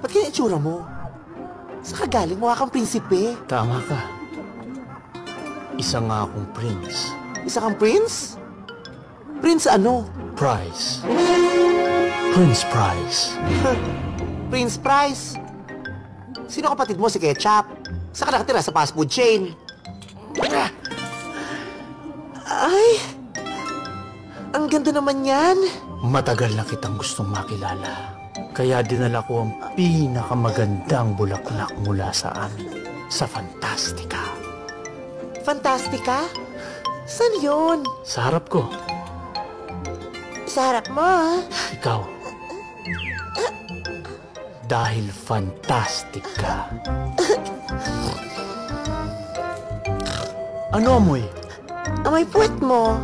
Ba't kaya itsura mo? Saan ka galing? Mukha kang prinsipe. Tama ka. Isa nga akong prince. Isa kang prince? Prince ano? Price. Prince Price. Prince Price? Sino kapatid mo, si Ketchup? Saan ka nakatira? Sa fast food chain? Ay, ang ganda naman yan. Matagal na kitang gustong makilala. Kaya dinala ko ang pinakamagandang bulaklak mula sa amin. Sa Fantastica. Fantastica? Saan yun? Sa harap ko. Sa harap mo, ha? Ikaw. Dahil fantastic ka. Ano amoy? Amoy puwet mo.